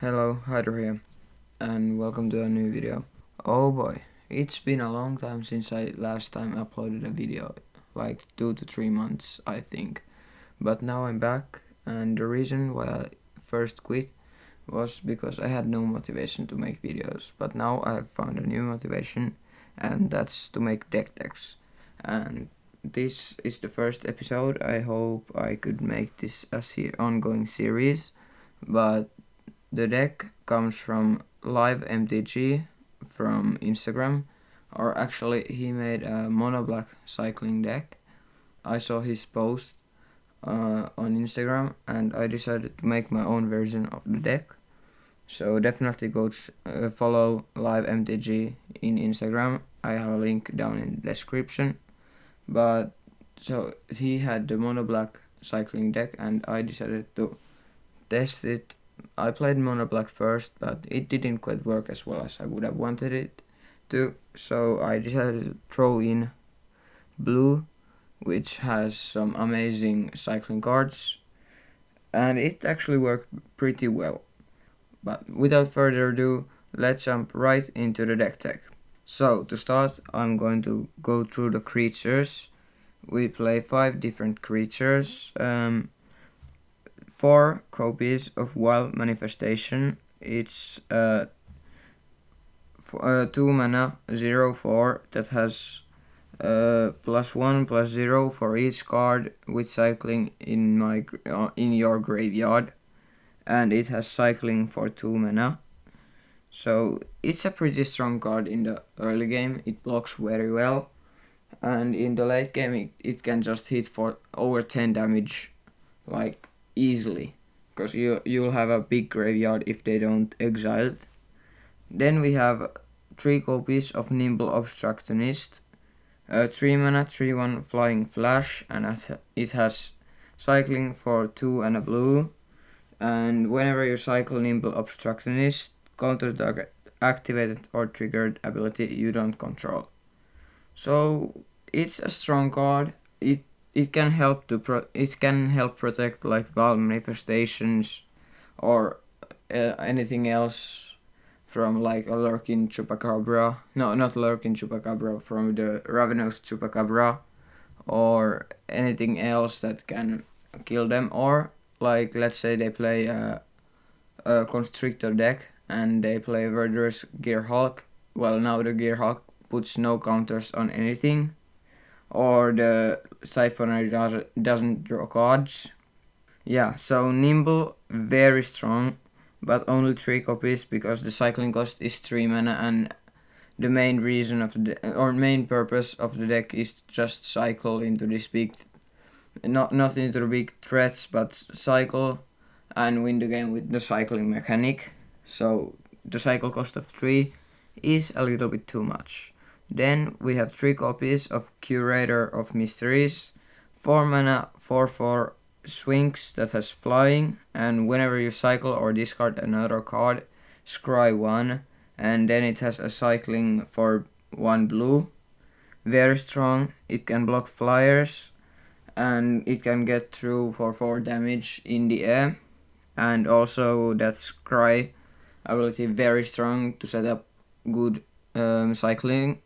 Hello, Hyder here, and welcome to a new video. Oh boy, it's been a long time since I last time uploaded a video, like 2 to 3 months I think. But now I'm back, and the reason why I first quit was because I had no motivation to make videos. But now I have found a new motivation, and that's to make deck decks. And this is the first episode. I hope I could make this a ongoing series, but the deck comes from Live MTG from Instagram, or actually he made a mono black cycling deck. I saw his post on Instagram and I decided to make my own version of the deck. So definitely go follow Live MTG in Instagram. I have a link down in the description. But so he had the mono black cycling deck and I decided to test it. I played mono black first, but it didn't quite work as well as I would have wanted it to, so I decided to throw in blue, which has some amazing cycling cards, and it actually worked pretty well. But without further ado, let's jump right into the deck tech. So to start, I'm going to go through the creatures. We play 5 different creatures. 4 copies of Wild Manifestation. It's 2 mana 0/4 that has +1/+0 for each card with cycling in your graveyard, and it has cycling for 2 mana. So it's a pretty strong card in the early game. It blocks very well, and in the late game it can just hit for over 10 damage, like easily, because you'll have a big graveyard if they don't exile it. Then we have 3 copies of Nimble Obstructionist, 3 mana 3/1 flying flash, and it has cycling for 2 and a blue, and whenever you cycle Nimble Obstructionist, counter target activated or triggered ability you don't control. So it's a strong card. It can help protect like Wild Manifestations or anything else from like a Lurking Chupacabra. No, not Lurking Chupacabra, from the Ravenous Chupacabra, or anything else that can kill them. Or like let's say they play a Constrictor deck and they play Verdurous Gearhulk. Well, now the Gearhulk puts no counters on anything, or the Siphoner doesn't draw cards. Yeah, so Nimble, very strong, but only 3 copies because the cycling cost is 3 mana, and the main reason of main purpose of the deck is just cycle into this big, not into the big threats, but cycle and win the game with the cycling mechanic. So the cycle cost of 3 is a little bit too much. Then we have 3 copies of Curator of Mysteries, 4 mana 4/4 swings that has flying, and whenever you cycle or discard another card, scry 1, and then it has a cycling for 1 blue. Very strong. It can block flyers, and it can get through for 4 damage in the air, and also that scry ability very strong to set up good cycling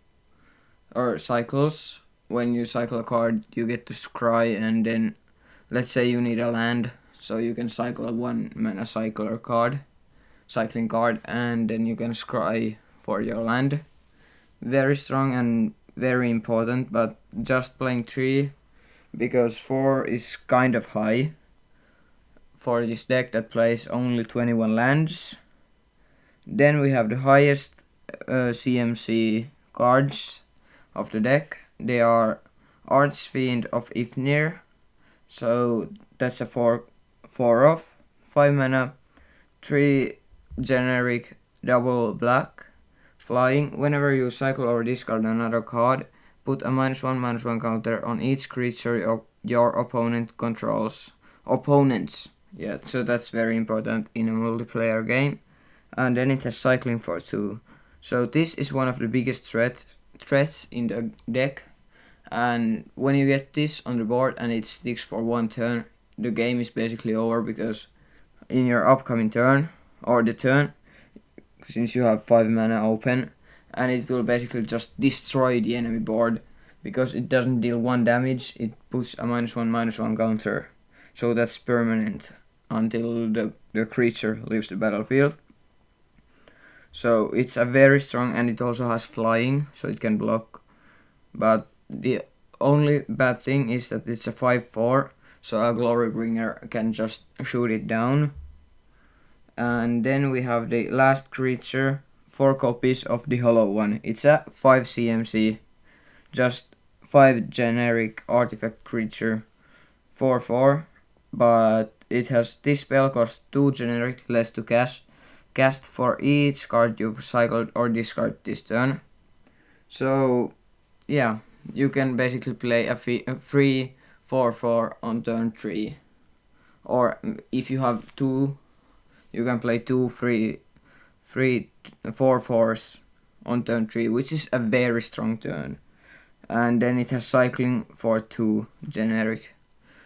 or cycles. When you cycle a card, you get to scry, and then let's say you need a land, so you can cycle a 1 mana cycling card, and then you can scry for your land. Very strong and very important, but just playing 3 because 4 is kind of high for this deck that plays only 21 lands. Then we have the highest CMC cards of the deck. They are Archfiend of Ifnir, so that's a 4/4, 5 mana, 3 generic double black flying. Whenever you cycle or discard another card, put a -1/-1 counter on each creature your opponent controls. Opponents. Yeah, so that's very important in a multiplayer game. And then it has cycling for 2. So this is one of the biggest threats in the deck, and when you get this on the board and it sticks for 1 turn, the game is basically over, because in your upcoming turn or the turn, since you have 5 mana open, and it will basically just destroy the enemy board because it doesn't deal 1 damage, it puts a -1/-1 counter, so that's permanent until the creature leaves the battlefield. So it's a very strong, and it also has flying, so it can block, but the only bad thing is that it's a 5/4, so a Glorybringer can just shoot it down. And then we have the last creature, 4 copies of the Hollow One. It's a 5 CMC, just 5 generic artifact creature, 4/4, but it has this spell costs 2 generic less to cast for each card you've cycled or discarded this turn. So yeah, you can basically play a free 4/4 on turn 3, or if you have 2, you can play 2 free 4/4s on turn 3, which is a very strong turn. And then it has cycling for 2 generic.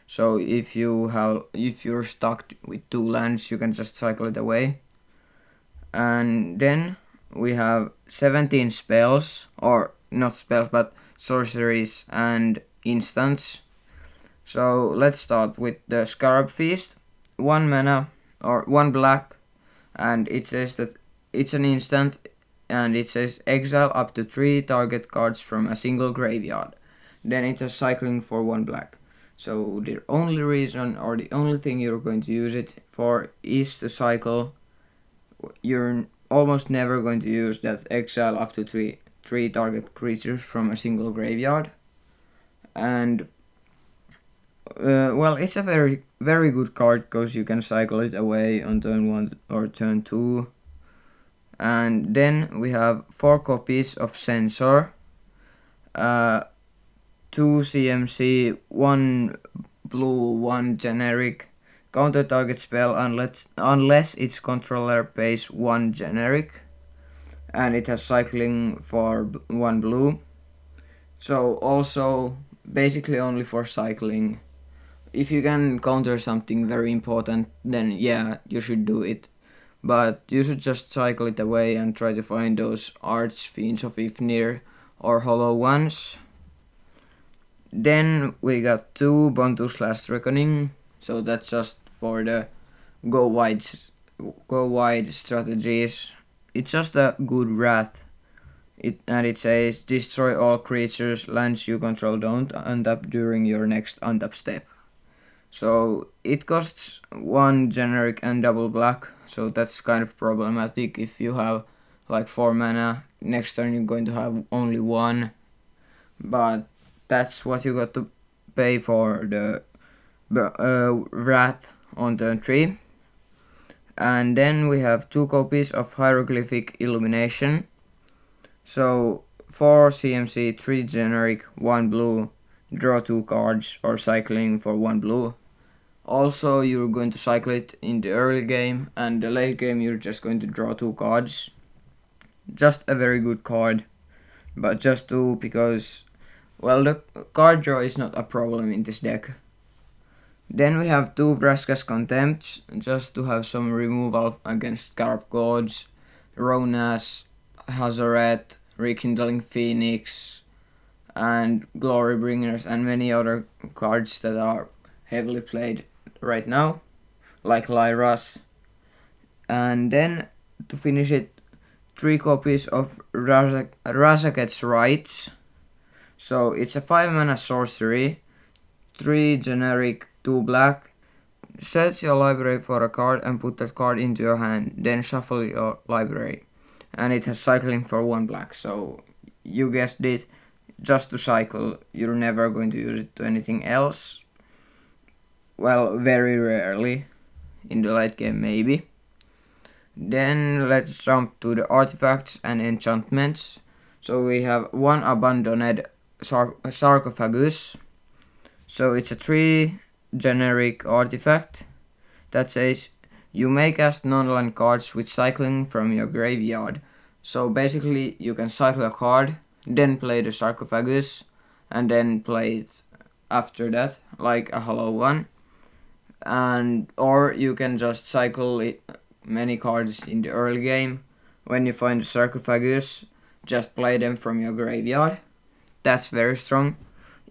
So if you're stuck with 2 lands, you can just cycle it away. And then we have 17 spells, or not spells, but sorceries and instants. So let's start with the Scarab Fist. 1 mana or 1 black, and it says that it's an instant, and it says exile up to 3 target cards from a single graveyard. Then it has cycling for 1 black. So the only reason, or the only thing you're going to use it for, is to cycle. You're almost never going to use that exile up to 3 target creatures from a single graveyard. And well, it's a very, very good card because you can cycle it away on turn 1 or turn 2. And then we have 4 copies of Censor, 2 CMC, 1 blue, 1 generic, counter target spell unless its controller pays 1 generic, and it has cycling for 1 blue. So also basically only for cycling. If you can counter something very important, then yeah, you should do it. But you should just cycle it away and try to find those Archfiends of Ifnir or Hollow Ones. Then we got 2 Bontu's Last Reckoning, so that's just for the go wide strategies. It's just a good wrath. And it says destroy all creatures lands you control don't untap during your next untap step. So it costs 1 generic and double black, so that's kind of problematic. If you have like 4 mana, next turn you're going to have only 1, but that's what you got to pay for the wrath on turn 3. And then we have 2 copies of hieroglyphic illumination. So 4 CMC, 3 generic, 1 blue, draw 2 cards, or cycling for 1 blue. Also, you're going to cycle it in the early game, and the late game you're just going to draw 2 cards. Just a very good card, but just 2 because, well, the card draw is not a problem in this deck. Then we have 2 Brassicas Contempts, just to have some removal against Scarab Gods, Ronas, Hazoret, Rekindling Phoenix, and Glorybringers, and many other cards that are heavily played right now, like Lyra's. And then to finish it, 3 copies of Razaket's Rights. So it's a 5 mana sorcery, 3 generic, 2 black. Search your library for a card and put that card into your hand, then shuffle your library. And it has cycling for 1 black, so you guessed it, just to cycle. You're never going to use it to anything else. Well, very rarely. In the late game, maybe. Then let's jump to the artifacts and enchantments. So we have 1 abandoned sarcophagus. So it's a 3 generic artifact that says you may cast non-land cards with cycling from your graveyard. So basically you can cycle a card, then play the sarcophagus, and then play it after that, like a Hollow One. And or you can just cycle it, many cards in the early game. When you find a sarcophagus, just play them from your graveyard. That's very strong.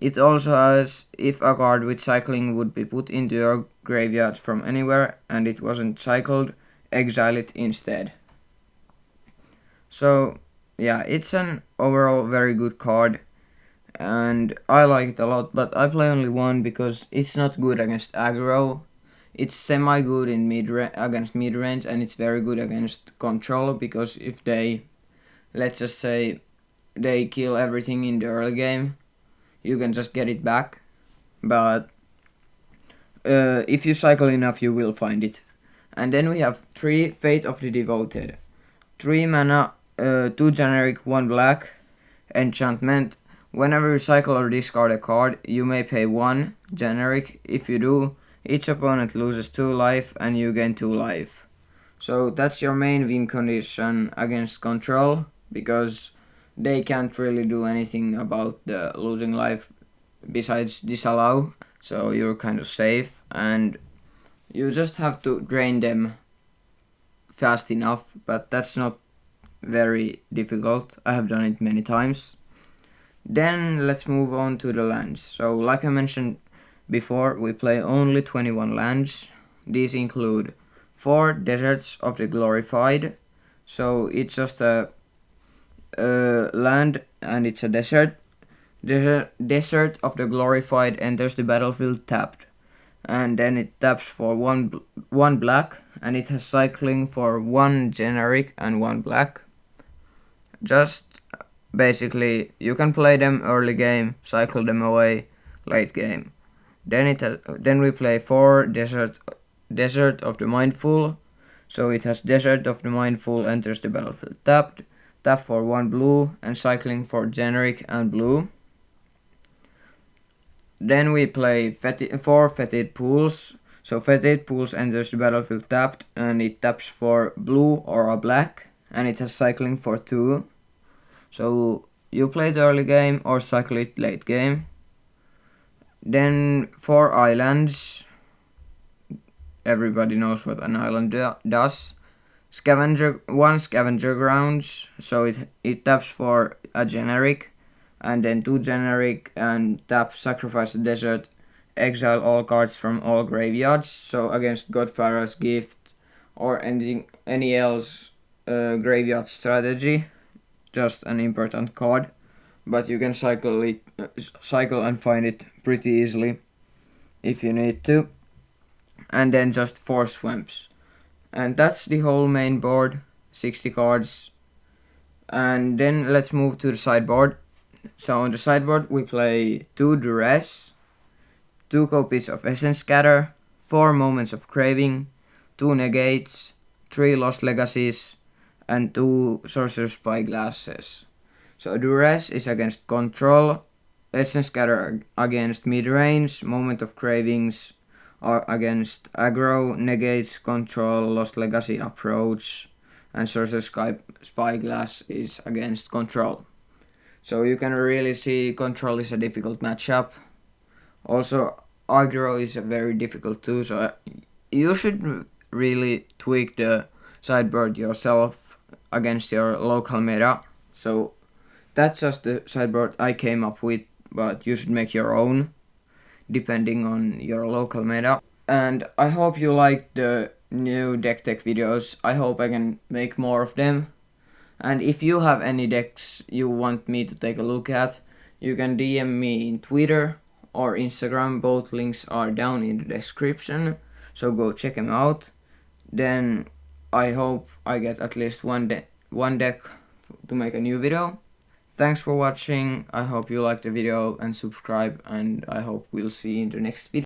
It also has, if a card with cycling would be put into your graveyard from anywhere and it wasn't cycled, exile it instead. So yeah, it's an overall very good card and I like it a lot, but I play only one because it's not good against aggro. It's semi good in against mid range, and it's very good against control because if they, let's just say, they kill everything in the early game, you can just get it back. But if you cycle enough, you will find it. And then we have 3 Fate of the Devoted. 3 mana, 2 generic, 1 black. Enchantment. Whenever you cycle or discard a card, you may pay 1 generic. If you do, each opponent loses 2 life and you gain 2 life. So that's your main win condition against control, because they can't really do anything about the losing life besides disallow. So you're kind of safe and you just have to drain them fast enough, but that's not very difficult. I have done it many times. Then let's move on to the lands. So like I mentioned before, we play only 21 lands. These include 4 Deserts of the Glorified. So it's just a land and it's a desert. Desert of the Glorified enters the battlefield tapped. And then it taps for one black, and it has cycling for 1 generic and 1 black. Just basically, you can play them early game, cycle them away late game. Then we play 4 Desert of the Mindful. So it has Desert of the Mindful enters the battlefield tapped, tap for 1 blue and cycling for generic and blue. Then we play 4 Fetid Pools. So Fetid Pools enters the battlefield tapped and it taps for blue or a black, and it has cycling for 2. So you play it early game or cycle it late game. Then 4 Islands. Everybody knows what an island does. 1 Scavenger Grounds. So it taps for a generic, and then 2 generic, and tap sacrifice a desert, exile all cards from all graveyards. So against Godfather's Gift or any else graveyard strategy, just an important card. But you can cycle and find it pretty easily if you need to. And then just 4 Swamps. And that's the whole main board, 60 cards. And then let's move to the sideboard. So on the sideboard we play 2 Duress, 2 copies of Essence Scatter, 4 Moments of Craving, 2 Negates, 3 Lost Legacies, and 2 Sorcerer's Spyglasses. So Duress is against control, Essence Scatter against mid-range, Moment of Cravings are against aggro, Negates, control, Lost Legacy, approach, and Sorcerer's Spyglass is against control. So you can really see control is a difficult matchup. Also aggro is very difficult too, so you should really tweak the sideboard yourself against your local meta. So that's just the sideboard I came up with, but you should make your own depending on your local meta. And I hope you like the new deck tech videos. I hope I can make more of them. And if you have any decks you want me to take a look at, you can DM me in Twitter or Instagram. Both links are down in the description, so go check them out. Then I hope I get at least one deck to make a new video. Thanks for watching. I hope you liked the video and subscribe, and I hope we'll see you in the next video.